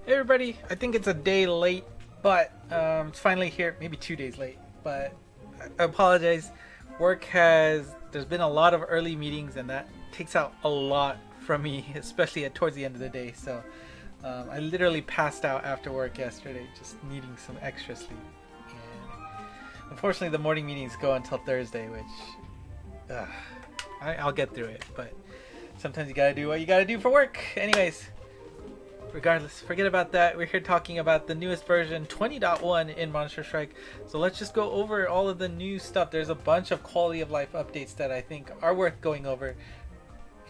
Hey everybody, I think it's a day late, but it's finally here. Maybe 2 days late, but I apologize. There's been a lot of early meetings, and that takes out a lot from me, especially towards the end of the day. So I literally passed out after work yesterday, just needing some extra sleep. And unfortunately, the morning meetings go until Thursday, which I'll get through it. But sometimes you gotta do what you gotta do for work. Anyways. Regardless, forget about that. We're here talking about the newest version 20.1 in Monster Strike. So let's just go over all of the new stuff. There's a bunch of quality of life updates that I think are worth going over.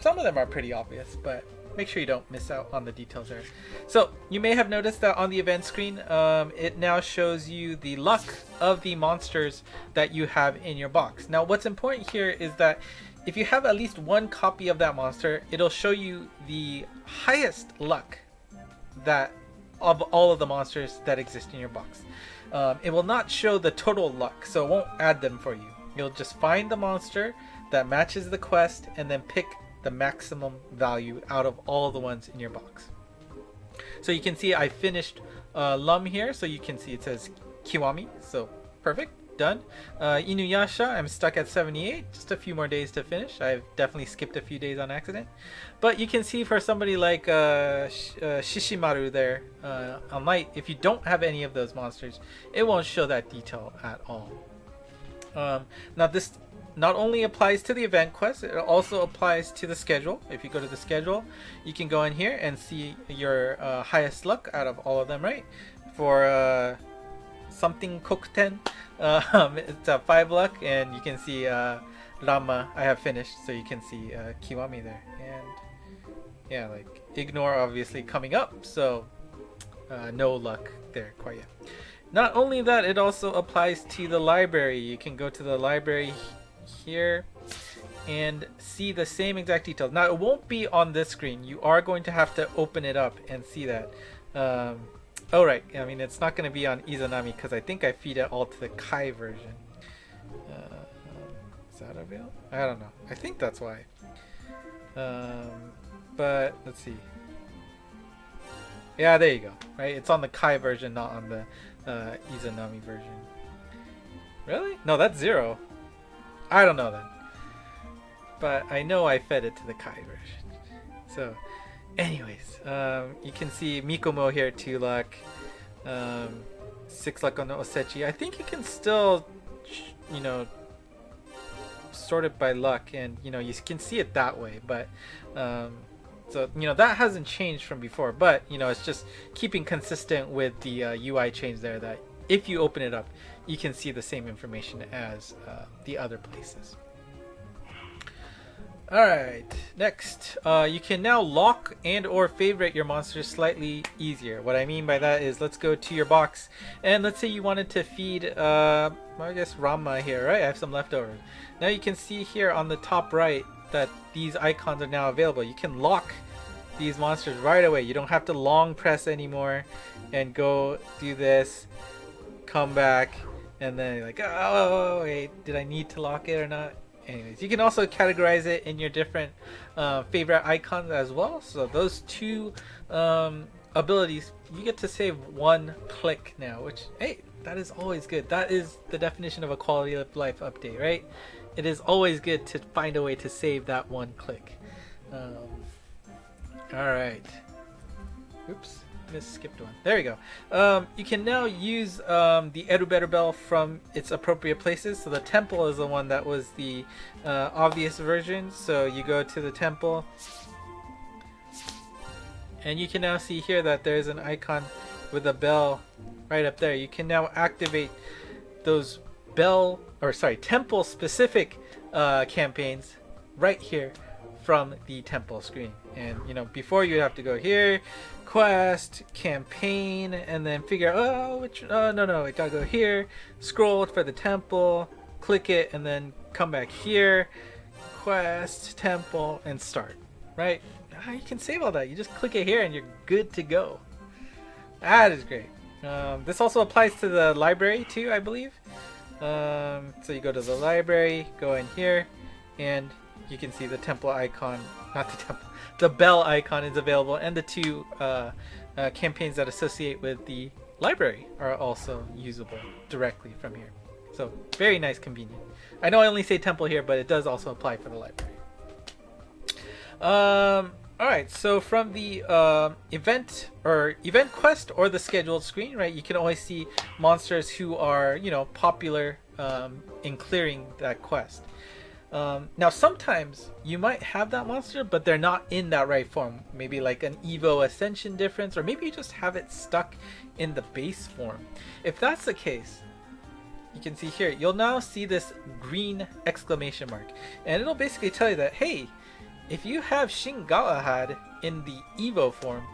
Some of them are pretty obvious, but make sure you don't miss out on the details there. So you may have noticed that on the event screen, it now shows you the luck of the monsters that you have in your box. Now what's important here is that if you have at least one copy of that monster, it'll show you the highest luck that of all of the monsters that exist in your box. It will not show the total luck, so it won't add them for you. You'll just find the monster that matches the quest and then pick the maximum value out of all the ones in your box. So you can see I finished Lum here, so you can see it says Kiwami, so perfect. Done. Inuyasha, I'm stuck at 78, just a few more days to finish. I've definitely skipped a few days on accident, but you can see for somebody like Shishimaru there on light, if you don't have any of those monsters, it won't show that detail at all. Now this not only applies to the event quest, it also applies to the schedule. If you go to the schedule, you can go in here and see your highest luck out of all of them, right? For something Kokuten, it's a 5 luck, and you can see Rama I have finished, so you can see Kiwami there. And yeah, like Ignore obviously coming up, so no luck there quite yet. Not only that, it also applies to the library. You can go to the library here and see the same exact details. Now it won't be on this screen. You are going to have to open it up and see that. Oh right, I mean it's not going to be on Izanami because I think I feed it all to the Kai version. Is that available? I don't know. I think that's why. But let's see. Yeah, there you go. Right, it's on the Kai version, not on the Izanami version. Really? No, that's 0. I don't know then. But I know I fed it to the Kai version. So. Anyways, you can see Mikomo here, 2 luck, 6 luck on the Osechi. I think you can still, sort it by luck, and you can see it that way. But so that hasn't changed from before. But it's just keeping consistent with the UI change there. That if you open it up, you can see the same information as the other places. Alright, next, you can now lock and or favorite your monsters slightly easier. What I mean by that is, let's go to your box, and let's say you wanted to feed, I guess Rama here, right? I have some leftovers. Now you can see here on the top right that these icons are now available. You can lock these monsters right away. You don't have to long press anymore and go do this, come back, and then you're like, oh wait, did I need to lock it or not? Anyways, you can also categorize it in your different favorite icons as well. So those 2 abilities, you get to save 1 click now, which, hey, that is always good. That is the definition of a quality of life update, right? It is always good to find a way to save that 1 click. Alright. Oops. Skipped one. There we go. You can now use the Eruberu Bell from its appropriate places. So the temple is the one that was the obvious version. So you go to the temple, and you can now see here that there's an icon with a bell right up there. You can now activate those temple specific campaigns right here from the temple screen. And before you have to go here, quest, campaign, and then figure out no, I gotta go here, scroll for the temple, click it, and then come back here, quest, temple, and start. Right? You can save all that. You just click it here and you're good to go. That is great. This also applies to the library too, I believe. So you go to the library, go in here, and you can see the temple icon not the temple, the bell icon is available, and the two campaigns that associate with the library are also usable directly from here. So very nice, convenient. I know I only say temple here, but it does also apply for the library. All right, so from the event quest or the scheduled screen, right, you can always see monsters who are, you know, popular in clearing that quest. Now sometimes you might have that monster, but they're not in that right form. Maybe like an Evo Ascension difference, or maybe you just have it stuck in the base form. If that's the case, you can see here, you'll now see this green exclamation mark, and it'll basically tell you that, hey, if you have Shin Galahad in the Evo form,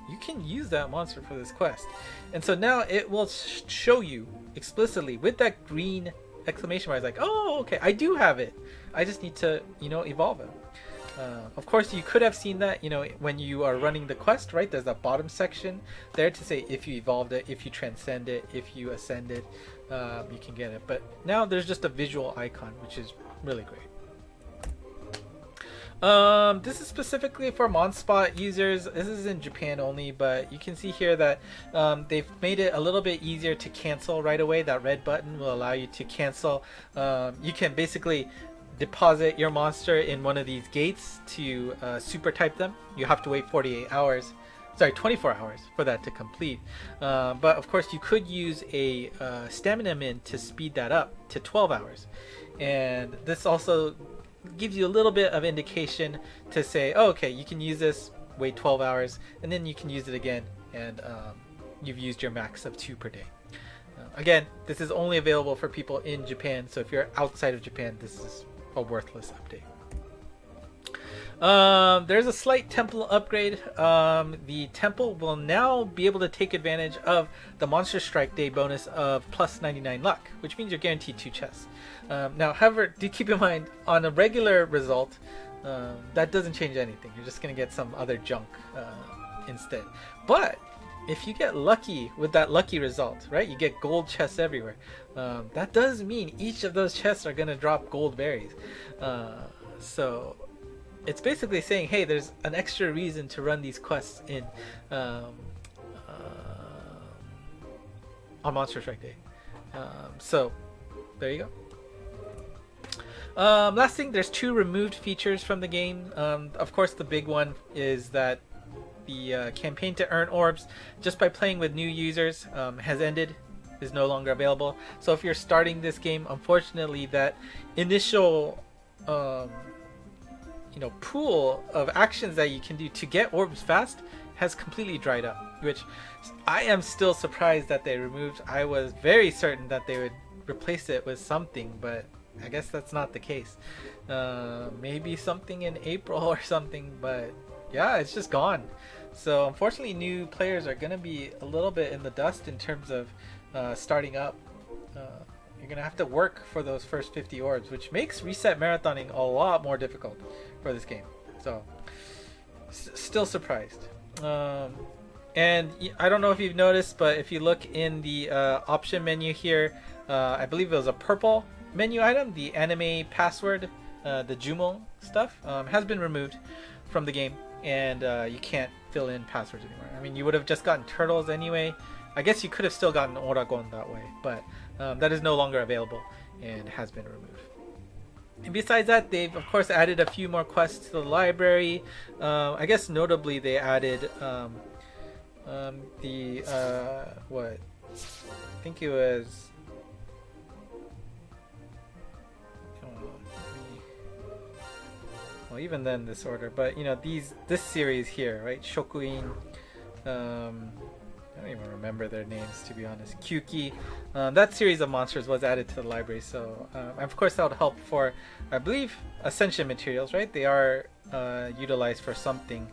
you can use that monster for this quest. And so now it will show you explicitly with that green exclamation mark. It's like, oh, okay, I do have it. I just need to, you know, evolve it. Of course, you could have seen that, you know, when you are running the quest, right? There's that bottom section there to say if you evolved it, if you transcend it, if you ascend it, you can get it. But now there's just a visual icon, which is really great. This is specifically for Monspot users. This is in Japan only, but you can see here that they've made it a little bit easier to cancel right away. That red button will allow you to cancel. You can basically deposit your monster in one of these gates to super type them. You have to wait 24 hours for that to complete. But of course you could use a stamina min to speed that up to 12 hours. And this also gives you a little bit of indication to say, oh, okay, you can use this, wait 12 hours, and then you can use it again, and you've used your max of 2 per day. Again, this is only available for people in Japan, so if you're outside of Japan, this is a worthless update. There's a slight temple upgrade. The temple will now be able to take advantage of the Monster Strike Day bonus of plus 99 luck, which means you're guaranteed 2 chests. Now, however, do keep in mind, on a regular result, that doesn't change anything. You're just going to get some other junk instead. But if you get lucky with that lucky result, right, you get gold chests everywhere. That does mean each of those chests are going to drop gold berries. So it's basically saying, hey, there's an extra reason to run these quests in on Monster Strike Day. So there you go. Last thing, there's 2 removed features from the game. Of course, the big one is that the campaign to earn orbs just by playing with new users has ended, is no longer available. So if you're starting this game, unfortunately, that initial pool of actions that you can do to get orbs fast has completely dried up, which I am still surprised that they removed. I was very certain that they would replace it with something, but I guess that's not the case. Maybe something in April or something, but yeah, it's just gone. So unfortunately, new players are going to be a little bit in the dust in terms of starting up. You're going to have to work for those first 50 orbs, which makes reset marathoning a lot more difficult for this game. So still surprised. And I don't know if you've noticed, but if you look in the option menu here, I believe it was a purple menu item, the anime password, the Jumon stuff, has been removed from the game, and you can't fill in passwords anymore. I mean, you would have just gotten turtles anyway. I guess you could have still gotten Oragon that way, but that is no longer available and has been removed. And besides that, they've of course added a few more quests to the library. I guess notably they added what? I think it was. Well, even then this order, but you know, this series here, right? Shokuin, I don't even remember their names, to be honest. Kyuki, that series of monsters was added to the library, so of course that would help for, I believe, Ascension materials, right? They are utilized for something.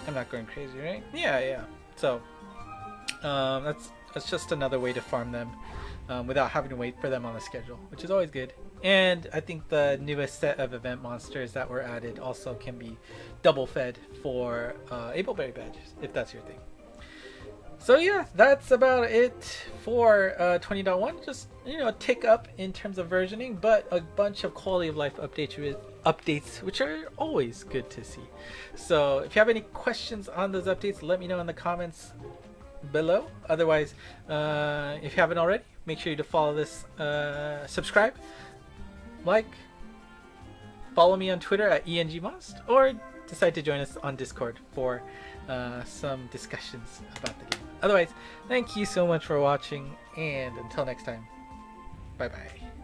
I'm not going crazy, right? Yeah. So that's just another way to farm them without having to wait for them on the schedule, which is always good. And I think the newest set of event monsters that were added also can be double fed for Ableberry badges, if that's your thing. So yeah, that's about it for 20.1. Just, a tick up in terms of versioning, but a bunch of quality of life updates, which are always good to see. So if you have any questions on those updates, let me know in the comments below. Otherwise, if you haven't already, make sure you to follow this, subscribe, like, follow me on Twitter at engmost, or decide to join us on Discord for some discussions about the game. Otherwise, thank you so much for watching, and until next time, bye bye.